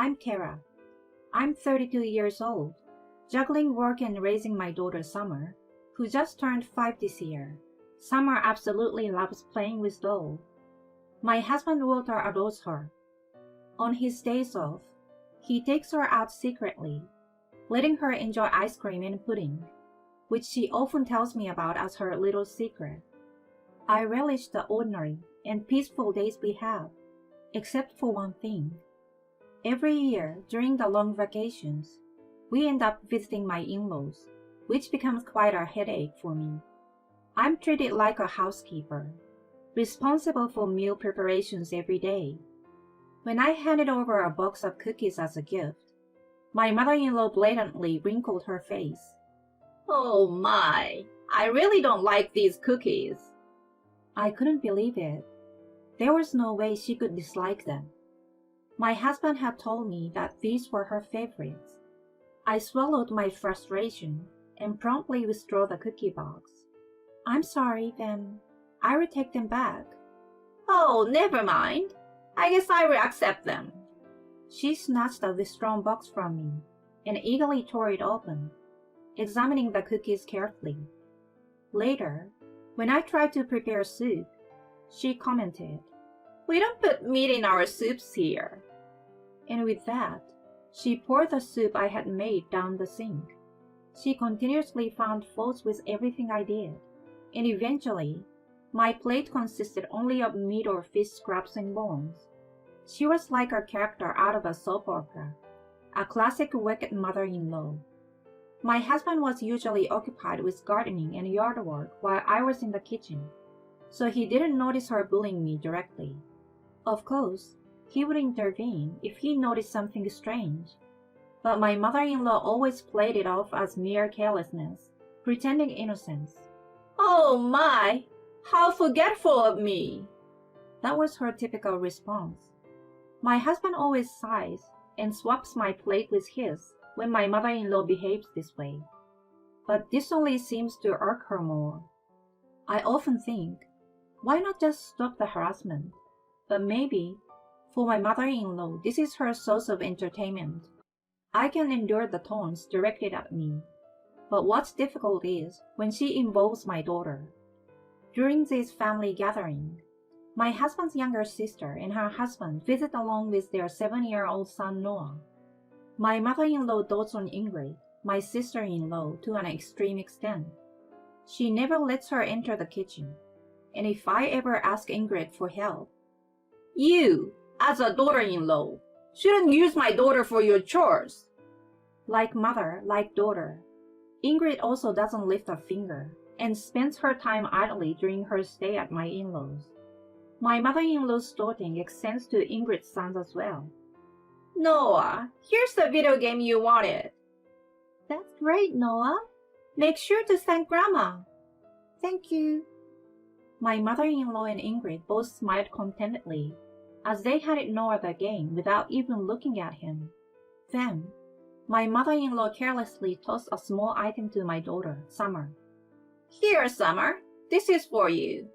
I'm Kara. I'm 32 years old, juggling work and raising my daughter Summer, who just turned 5 this year. Summer absolutely loves playing with dolls. My husband Walter adores her. On his days off, he takes her out secretly, letting her enjoy ice cream and pudding, which she often tells me about as her little secret. I relish the ordinary and peaceful days we have, except for one thing. Every year, during the long vacations, we end up visiting my in-laws, which becomes quite a headache for me. I'm treated like a housekeeper, responsible for meal preparations every day. When I handed over a box of cookies as a gift, my mother-in-law blatantly wrinkled her face. Oh my, I really don't like these cookies. I couldn't believe it. There was no way she could dislike them. My husband had told me that these were her favorites. I swallowed my frustration and promptly withdrew the cookie box. I'm sorry, then. I will take them back. Oh, never mind. I guess I will accept them. She snatched the withdrawn box from me and eagerly tore it open, examining the cookies carefully. Later, when I tried to prepare soup, she commented, "We don't put meat in our soups here." And with that, she poured the soup I had made down the sink. She continuously found faults with everything I did, and eventually, my plate consisted only of meat or fish scraps and bones. She was like a character out of a soap opera, a classic wicked mother-in-law. My husband was usually occupied with gardening and yard work while I was in the kitchen, so he didn't notice her bullying me directly. Of course, he would intervene if he noticed something strange, but my mother-in-law always played it off as mere carelessness, pretending innocence. Oh my, how forgetful of me. That was her typical response. My husband always sighs and swaps my plate with his when my mother-in-law behaves this way. But this only seems to irk her more. I often think, why not just stop the harassment? But maybe, for my mother-in-law, this is her source of entertainment. I can endure the taunts directed at me. But what's difficult is when she involves my daughter. During this family gathering, my husband's younger sister and her husband visit along with their 7-year-old son Noah. My mother-in-law dotes on Ingrid, my sister-in-law, to an extreme extent. She never lets her enter the kitchen, and if I ever ask Ingrid for help, "You, as a daughter-in-law, shouldn't use my daughter for your chores." Like mother, like daughter, Ingrid also doesn't lift a finger and spends her time idly during her stay at my in-laws. My mother-in-law's doting extends to Ingrid's sons as well. "Noah, here's the video game you wanted." "That's great, Noah. Make sure to thank Grandma." "Thank you." My mother-in-law and Ingrid both smiled contentedly as they handed Noah the game without even looking at him. Then, my mother-in-law carelessly tossed a small item to my daughter, Summer. "Here, Summer, this is for you."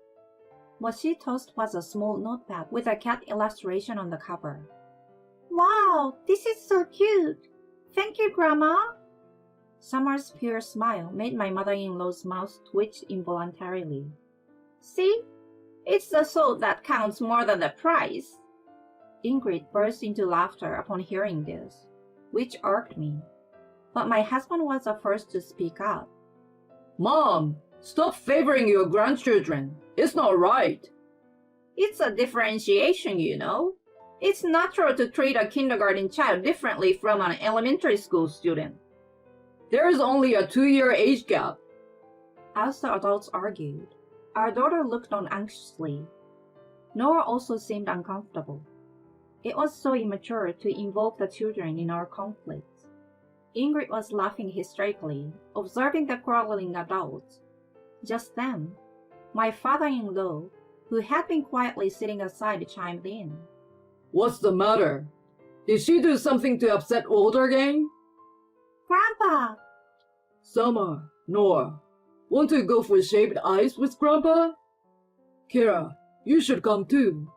What she tossed was a small notepad with a cat illustration on the cover. "Wow, this is so cute. Thank you, Grandma." Summer's pure smile made my mother-in-law's mouth twitch involuntarily. "See? It's the thought that counts more than the prize." Ingrid burst into laughter upon hearing this, which irked me. But my husband was the first to speak up. "Mom, stop favoring your grandchildren. It's not right." "It's a differentiation, you know. It's natural to treat a kindergarten child differently from an elementary school student." "There is only a 2-year age gap." As the adults argued, our daughter looked on anxiously. Noah also seemed uncomfortable. It was so immature to involve the children in our conflicts. Ingrid was laughing hysterically, observing the quarreling adults. Just then, my father-in-law, who had been quietly sitting aside, chimed in. "What's the matter? Did she do something to upset Walter again?" "Grandpa!" "Summer, Noah, want to go for shaved ice with Grandpa?" "Kira, you should come too.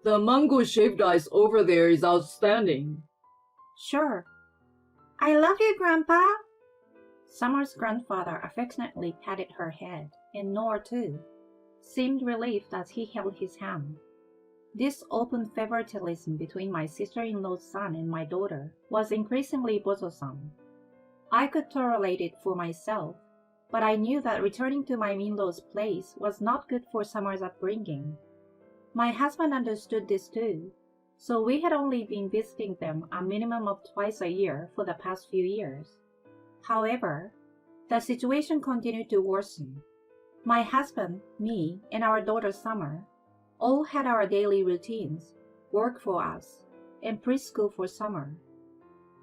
The mango shaved ice over there is outstanding." Sure. I love you, Grandpa. Summer's grandfather affectionately patted her head, and Noah, too, seemed relieved as he held his hand. This open favoritism between my sister-in-law's son and my daughter was increasingly bothersome. I could tolerate it for myself, but I knew that returning to my in-laws' place was not good for Summer's upbringing. My husband understood this too, so we had only been visiting them a minimum of twice a year for the past few years. However, the situation continued to worsen. My husband, me, and our daughter Summer all had our daily routines, work for us, and preschool for Summer.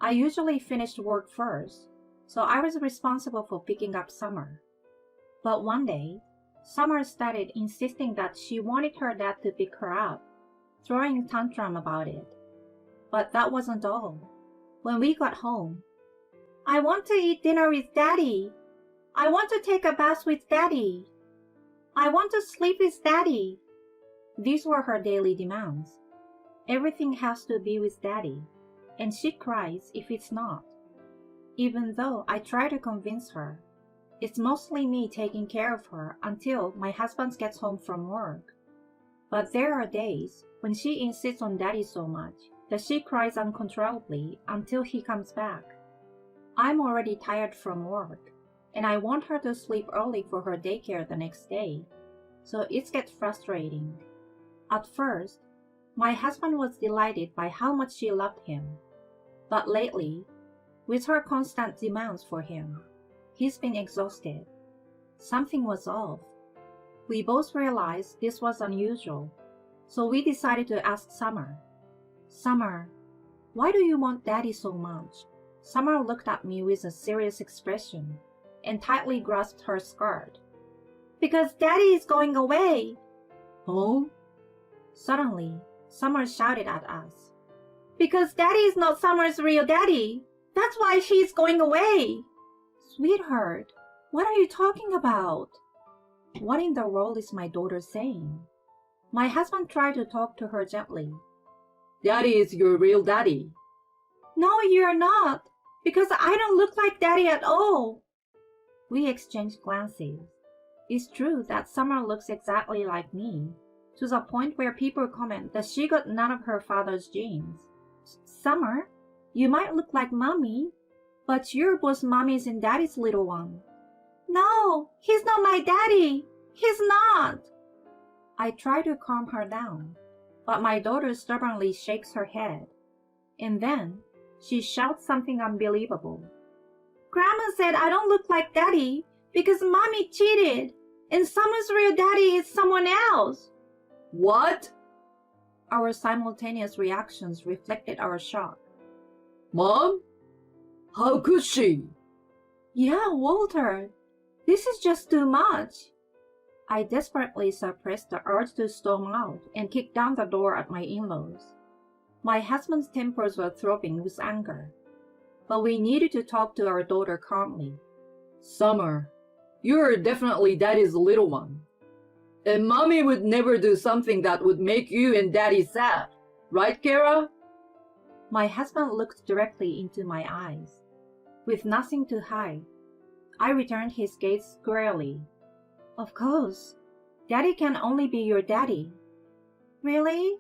I usually finished work first, so I was responsible for picking up Summer. But one day, Summer started insisting that she wanted her dad to pick her up, throwing a tantrum about it. But that wasn't all. When we got home, I want to eat dinner with Daddy. I want to take a bath with Daddy. I want to sleep with Daddy. These were her daily demands. Everything has to be with Daddy, and she cries if it's not. Even though I try to convince her, it's mostly me taking care of her until my husband gets home from work. But there are days when she insists on Daddy so much that she cries uncontrollably until he comes back. I'm already tired from work, and I want her to sleep early for her daycare the next day, so it gets frustrating. At first, my husband was delighted by how much she loved him, but lately, with her constant demands for him, he's been exhausted. Something was off. We both realized this was unusual, so we decided to ask Summer. Summer, why do you want Daddy so much? Summer looked at me with a serious expression and tightly grasped her skirt. Because Daddy is going away. Home? Suddenly, Summer shouted at us. Because Daddy is not Summer's real daddy. That's why she's going away. Sweetheart, what are you talking about? What in the world is my daughter saying? My husband tried to talk to her gently. Daddy is your real daddy. No, you're not, because I don't look like Daddy at all. We exchanged glances. It's true that Summer looks exactly like me, to the point where people comment that she got none of her father's genes. Summer, you might look like Mommy, but you're both Mommy's and Daddy's little one. No, he's not my daddy. He's not. I try to calm her down, but my daughter stubbornly shakes her head. And then she shouts something unbelievable. Grandma said I don't look like Daddy because Mommy cheated, and Summer's real daddy is someone else. What? Our simultaneous reactions reflected our shock. Mom? How could she? Yeah, Walter, this is just too much. I desperately suppressed the urge to storm out and kick down the door at my in-laws. My husband's tempers were throbbing with anger, but we needed to talk to our daughter calmly. Summer, you're definitely Daddy's little one. And Mommy would never do something that would make you and Daddy sad. Right, Kara? My husband looked directly into my eyes. With nothing to hide, I returned his gaze squarely. Of course, Daddy can only be your daddy. Really?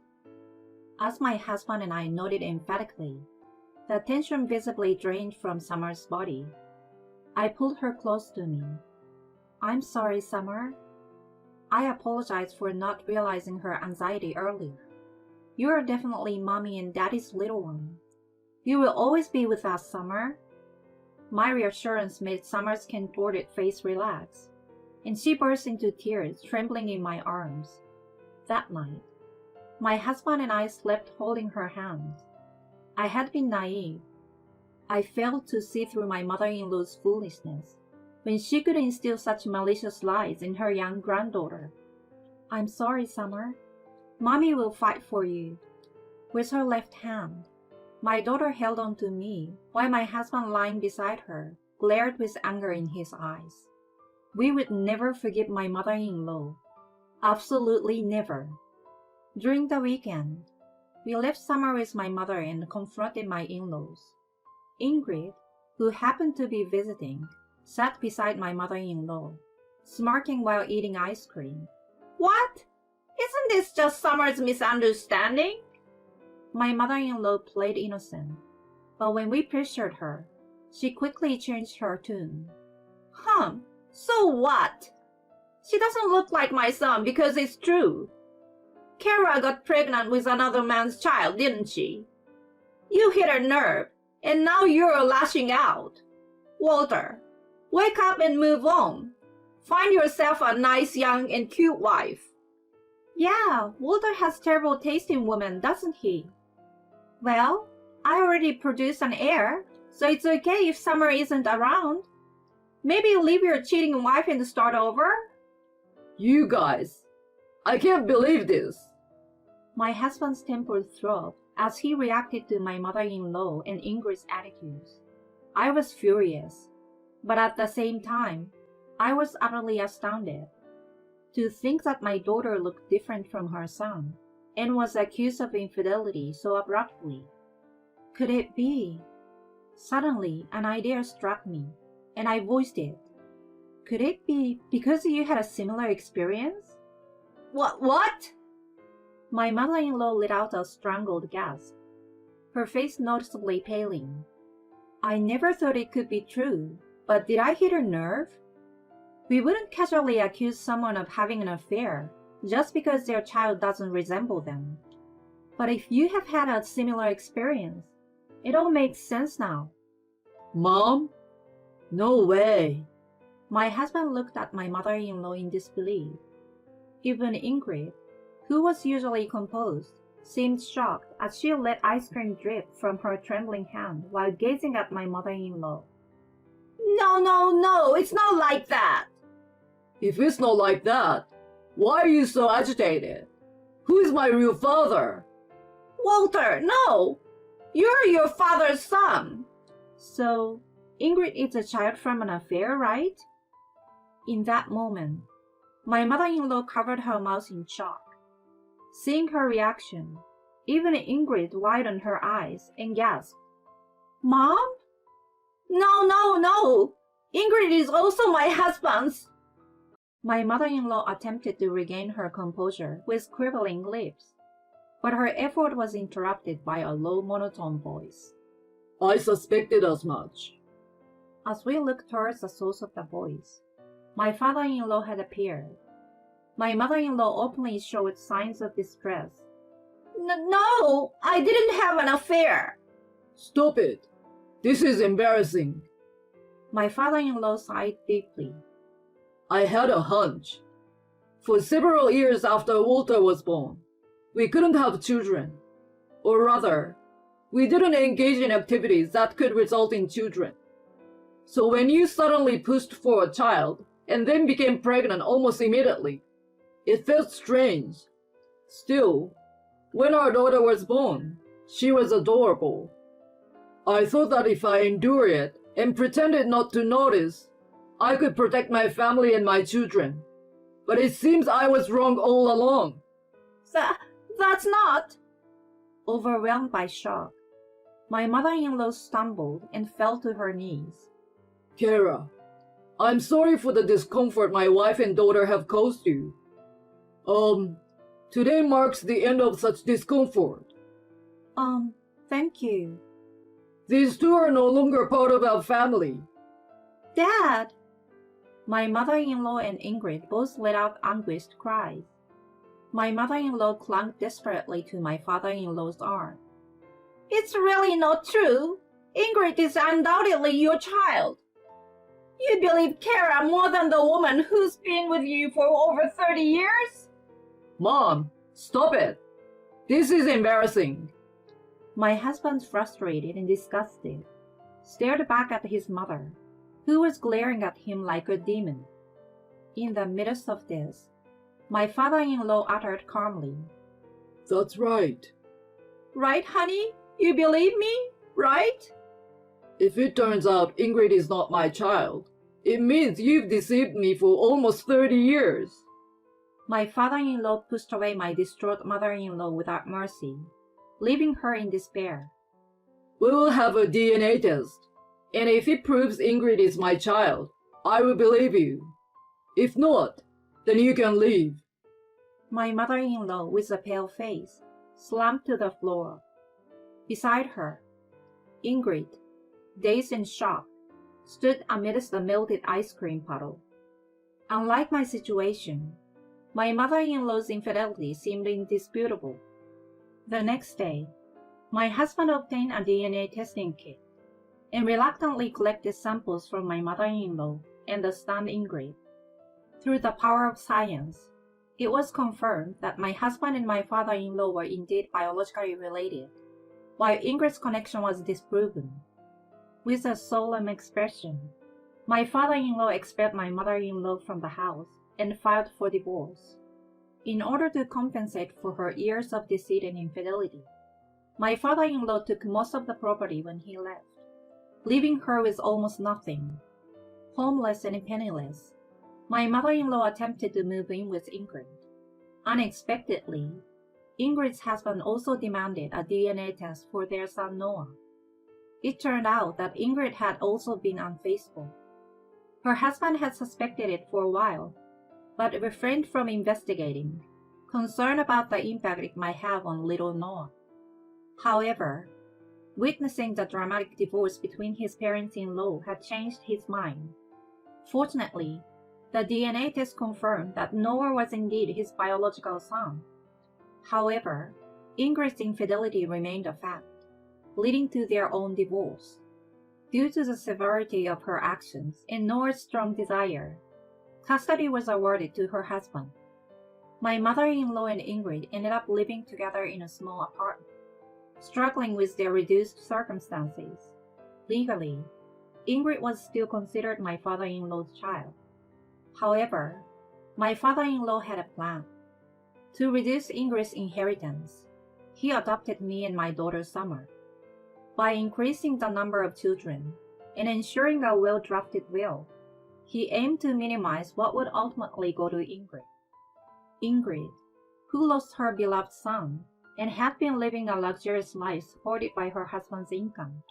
As my husband and I nodded emphatically, the tension visibly drained from Summer's body. I pulled her close to me. I'm sorry, Summer. I apologize for not realizing her anxiety earlier. You are definitely Mommy and Daddy's little one. You will always be with us, Summer. My reassurance made Summer's contorted face relax, and she burst into tears, trembling in my arms. That night, my husband and I slept holding her hands. I had been naive. I failed to see through my mother-in-law's foolishness when she could instill such malicious lies in her young granddaughter. I'm sorry, Summer. Mommy will fight for you. With her left hand, my daughter held on to me while my husband, lying beside her, glared with anger in his eyes. We would never forgive my mother-in-law. Absolutely never. During the weekend, We left summer with my mother and confronted my in-laws. Ingrid, who happened to be visiting, sat beside my mother-in-law, smirking while eating ice cream. What? Isn't this just Summer's misunderstanding? My mother-in-law played innocent, but when we pressured her, she quickly changed her tune. So what? She doesn't look like my son because it's true. Kara got pregnant with another man's child, didn't she? You hit a nerve, and now you're lashing out. Walter, wake up and move on. Find yourself a nice, young, and cute wife. Yeah, Walter has terrible taste in women, doesn't he? Well, I already produced an heir, so it's okay if Summer isn't around. Maybe leave your cheating wife and start over? You guys, I can't believe this. My husband's temper throbbed as he reacted to my mother-in-law and Ingrid's attitudes. I was furious, but at the same time, I was utterly astounded. To think that my daughter looked different from her son and was accused of infidelity so abruptly. Could it be? Suddenly, an idea struck me, and I voiced it. Could it be because you had a similar experience? What? My mother-in-law let out a strangled gasp, her face noticeably paling. I never thought it could be true, but did I hit a nerve? We wouldn't casually accuse someone of having an affair just because their child doesn't resemble them. But if you have had a similar experience, it all makes sense now. Mom? No way. My husband looked at my mother-in-law in disbelief. Even Ingrid, who was usually composed, seemed shocked as she let ice cream drip from her trembling hand while gazing at my mother-in-law. No, it's not like that. If it's not like that, why are you so agitated? Who is my real father? Walter, no! You're your father's son. So, Ingrid is a child from an affair, right? In that moment, my mother-in-law covered her mouth in shock. Seeing her reaction, even Ingrid widened her eyes and gasped, "Mom?" No. Ingrid is also my husband's. My mother-in-law attempted to regain her composure with quivering lips, but her effort was interrupted by a low monotone voice. I suspected as much. As we looked towards the source of the voice, my father-in-law had appeared. My mother-in-law openly showed signs of distress. No, I didn't have an affair. Stop it. This is embarrassing. My father-in-law sighed deeply. I had a hunch. For several years after Walter was born, we couldn't have children. Or rather, we didn't engage in activities that could result in children. So when you suddenly pushed for a child and then became pregnant almost immediately, it felt strange. Still, when our daughter was born, she was adorable. I thought that if I endured it and pretended not to notice, I could protect my family and my children. But it seems I was wrong all along. That's not. Overwhelmed by shock, my mother-in-law stumbled and fell to her knees. Kara, I'm sorry for the discomfort my wife and daughter have caused you. Today marks the end of such discomfort. Thank you. These two are no longer part of our family. Dad! My mother-in-law and Ingrid both let out anguished cries. My mother-in-law clung desperately to my father-in-law's arm. It's really not true. Ingrid is undoubtedly your child. You believe Kara more than the woman who's been with you for over 30 years? Mom, stop it. This is embarrassing. My husband, frustrated and disgusted, stared back at his mother, who was glaring at him like a demon. In the midst of this, my father-in-law uttered calmly, That's right. Right, honey? You believe me, right? If it turns out Ingrid is not my child, it means you've deceived me for almost 30 years. My father-in-law pushed away my distraught mother-in-law without mercy, leaving her in despair. We will have a DNA test, and if it proves Ingrid is my child, I will believe you. If not, then you can leave. My mother-in-law, with a pale face, slumped to the floor. Beside her, Ingrid, dazed and shocked, stood amidst the melted ice cream puddle. Unlike my situation, my mother-in-law's infidelity seemed indisputable. The next day, my husband obtained a DNA testing kit and reluctantly collected samples from my mother-in-law and the stunned Ingrid. Through the power of science, it was confirmed that my husband and my father-in-law were indeed biologically related, while Ingrid's connection was disproven. With a solemn expression, my father-in-law expelled my mother-in-law from the house and filed for divorce. In order to compensate for her years of deceit and infidelity, my father-in-law took most of the property when he left, leaving her with almost nothing. Homeless and penniless, my mother-in-law attempted to move in with Ingrid. Unexpectedly, Ingrid's husband also demanded a DNA test for their son Noah. It turned out that Ingrid had also been unfaithful. Her husband had suspected it for a while, but refrained from investigating, concerned about the impact it might have on little Noah. However, witnessing the dramatic divorce between his parents-in-law had changed his mind. Fortunately, the DNA test confirmed that Noah was indeed his biological son. However, Ingrid's infidelity remained a fact, leading to their own divorce. Due to the severity of her actions and Noah's strong desire, custody was awarded to her husband. My mother-in-law and Ingrid ended up living together in a small apartment, struggling with their reduced circumstances. Legally, Ingrid was still considered my father-in-law's child. However, my father-in-law had a plan. To reduce Ingrid's inheritance, he adopted me and my daughter Summer. By increasing the number of children and ensuring a well-drafted will, he aimed to minimize what would ultimately go to Ingrid. Ingrid, who lost her beloved son and had been living a luxurious life supported by her husband's income,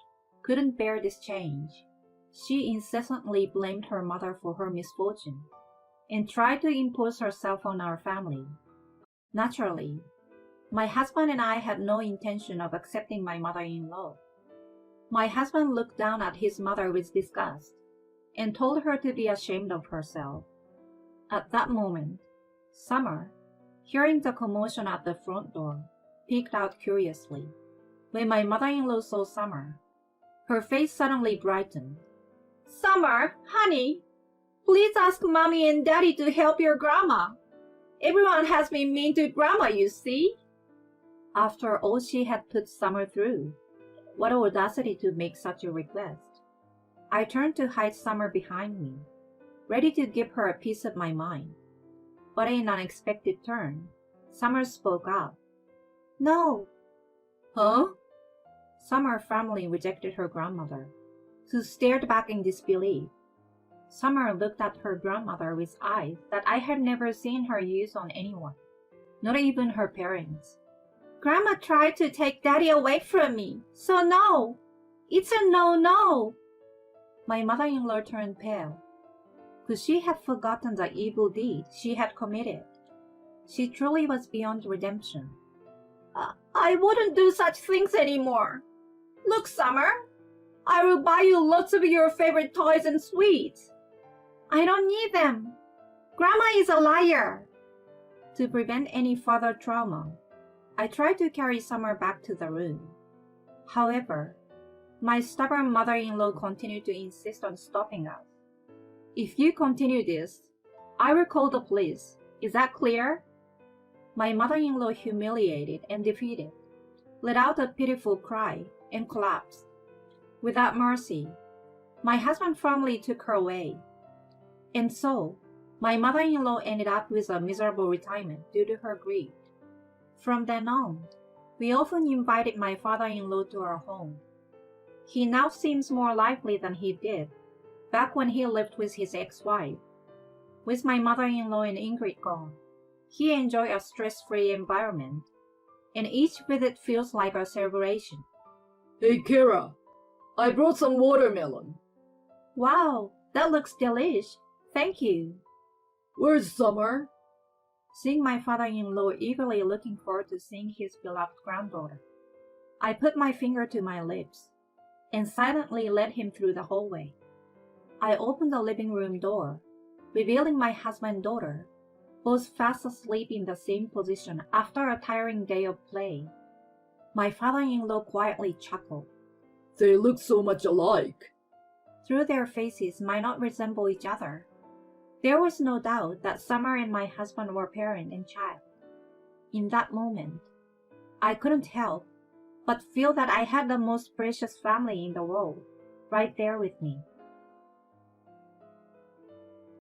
couldn't bear this change. She incessantly blamed her mother for her misfortune and tried to impose herself on our family. Naturally, my husband and I had no intention of accepting my mother-in-law. My husband looked down at his mother with disgust and told her to be ashamed of herself. At that moment, Summer, hearing the commotion at the front door, peeked out curiously. When my mother-in-law saw Summer, her face suddenly brightened. Summer, honey, please ask Mommy and Daddy to help your grandma. Everyone has been mean to Grandma, you see. After all she had put Summer through, what audacity to make such a request. I turned to hide Summer behind me, ready to give her a piece of my mind. But in an unexpected turn, Summer spoke up. No. Huh? Summer firmly rejected her grandmother, who stared back in disbelief. Summer looked at her grandmother with eyes that I had never seen her use on anyone, not even her parents. Grandma tried to take Daddy away from me, so no. It's a no-no. My mother-in-law turned pale, because she had forgotten the evil deed she had committed. She truly was beyond redemption. I wouldn't do such things anymore. Look, Summer, I will buy you lots of your favorite toys and sweets. I don't need them. Grandma is a liar. To prevent any further trauma, I tried to carry Summer back to the room. However, my stubborn mother-in-law continued to insist on stopping us. If you continue this, I will call the police. Is that clear? My mother-in-law, humiliated and defeated, let out a pitiful cry and collapsed. Without mercy, my husband firmly took her away. And so, my mother-in-law ended up with a miserable retirement due to her greed. From then on, we often invited my father-in-law to our home. He now seems more lively than he did back when he lived with his ex-wife. With my mother-in-law and Ingrid gone, he enjoyed a stress-free environment. and each visit feels like a celebration. Hey, Kara, I brought some watermelon. Wow, that looks delish. Thank you. Where's Summer? Seeing my father-in-law eagerly looking forward to seeing his beloved granddaughter, I put my finger to my lips and silently led him through the hallway. I opened the living room door, revealing my husband and daughter, both fast asleep in the same position after a tiring day of play. My father-in-law quietly chuckled. They look so much alike. Though their faces might not resemble each other, there was no doubt that Summer and my husband were parent and child. In that moment, I couldn't help but feel that I had the most precious family in the world right there with me.